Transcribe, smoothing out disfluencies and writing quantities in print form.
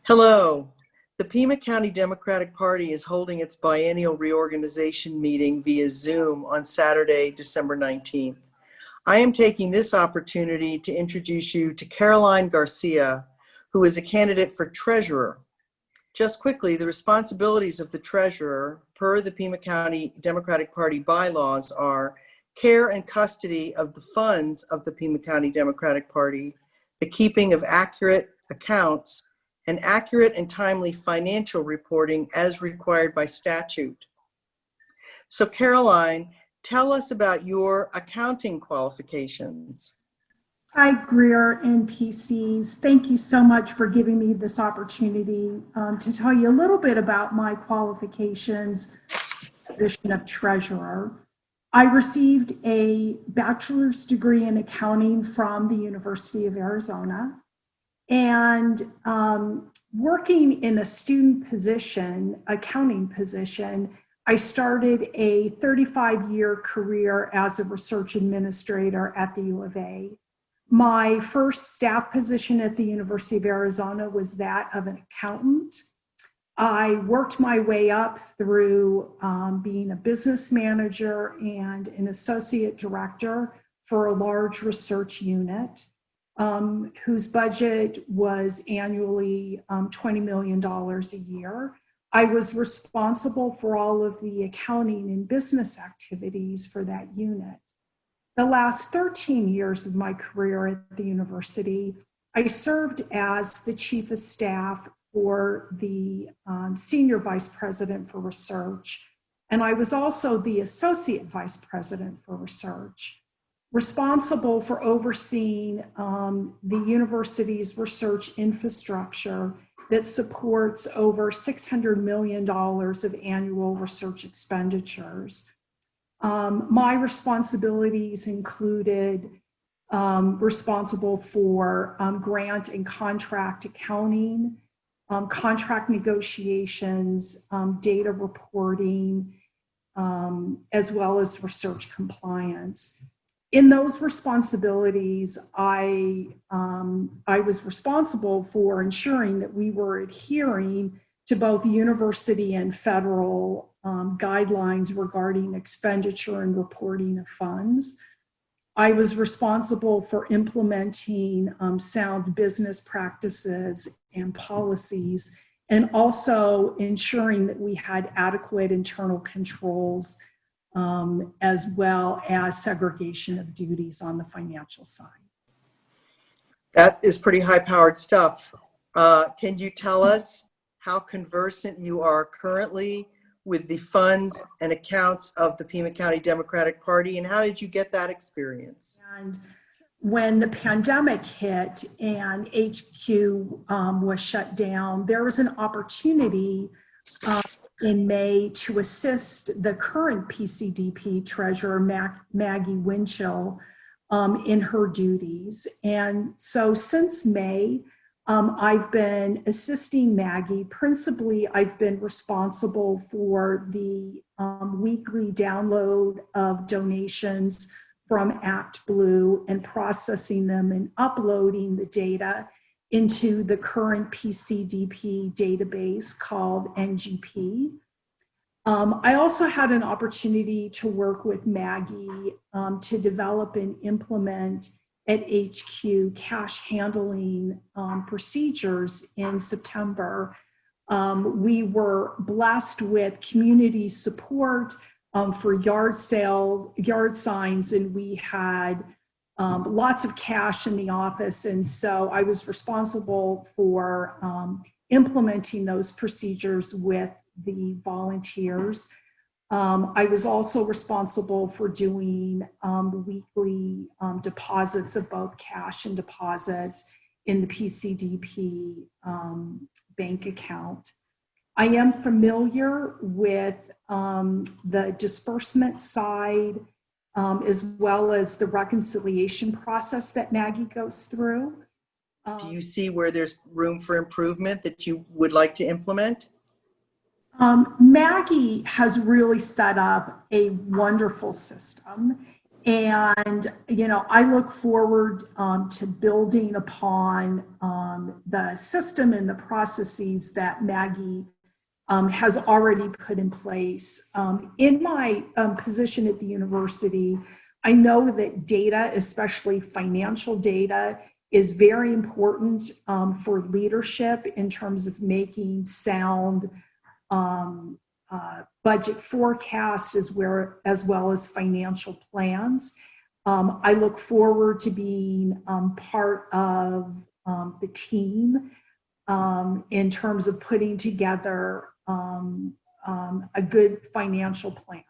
Hello. The Pima County Democratic Party is holding its biennial reorganization meeting via Zoom on Saturday, December 19th. I am taking this opportunity to introduce you to Caroline Garcia, who is a candidate for treasurer. Just quickly, the responsibilities of the treasurer, per the Pima County Democratic Party bylaws, are care and custody of the funds of the Pima County Democratic Party, the keeping of accurate accounts, and accurate and timely financial reporting as required by statute. So Caroline, tell us about your accounting qualifications. Hi, Greer and PCs. Thank you so much for giving me this opportunity to tell you a little bit about my qualifications, position of treasurer. I received a bachelor's degree in accounting from the University of Arizona. And working in a student position, accounting position, I started a 35-year career as a research administrator at the U of A. My first staff position at the University of Arizona was that of an accountant. I worked my way up through being a business manager and an associate director for a large research unit, whose budget was annually $20 million a year. I was responsible for all of the accounting and business activities for that unit. The last 13 years of my career at the university, I served as the chief of staff for the senior vice president for research, and I was also the associate vice president for research, responsible for overseeing the university's research infrastructure that supports over $600 million of annual research expenditures. My responsibilities included responsible for grant and contract accounting, contract negotiations, data reporting, as well as research compliance. In those responsibilities, I was responsible for ensuring that we were adhering to both university and federal guidelines regarding expenditure and reporting of funds. I was responsible for implementing sound business practices and policies, and also ensuring that we had adequate internal controls, as well as segregation of duties on the financial side. That is pretty high-powered stuff. Can you tell us how conversant you are currently with the funds and accounts of the Pima County Democratic Party, and how did you get that experience? And when the pandemic hit and HQ was shut down, there was an opportunity in May to assist the current PCDP treasurer, Maggie Winchell, in her duties. And so since May, I've been assisting Maggie. Principally, I've been responsible for the weekly download of donations from ActBlue and processing them and uploading the data into the current PCDP database called NGP. I also had an opportunity to work with Maggie to develop and implement at HQ cash handling procedures in September. We were blessed with community support for yard sales, yard signs, and we had lots of cash in the office. And so I was responsible for implementing those procedures with the volunteers. I was also responsible for doing weekly deposits of both cash and deposits in the PCDP bank account. I am familiar with the disbursement side, as well as the reconciliation process that Maggie goes through. Do you see where there's room for improvement that you would like to implement? Maggie has really set up a wonderful system. And, you know, I look forward to building upon the system and the processes that Maggie has already put in place. In my position at the university, I know that data, especially financial data, is very important for leadership in terms of making sound budget forecasts as well as financial plans. I look forward to being part of the team in terms of putting together a good financial plan.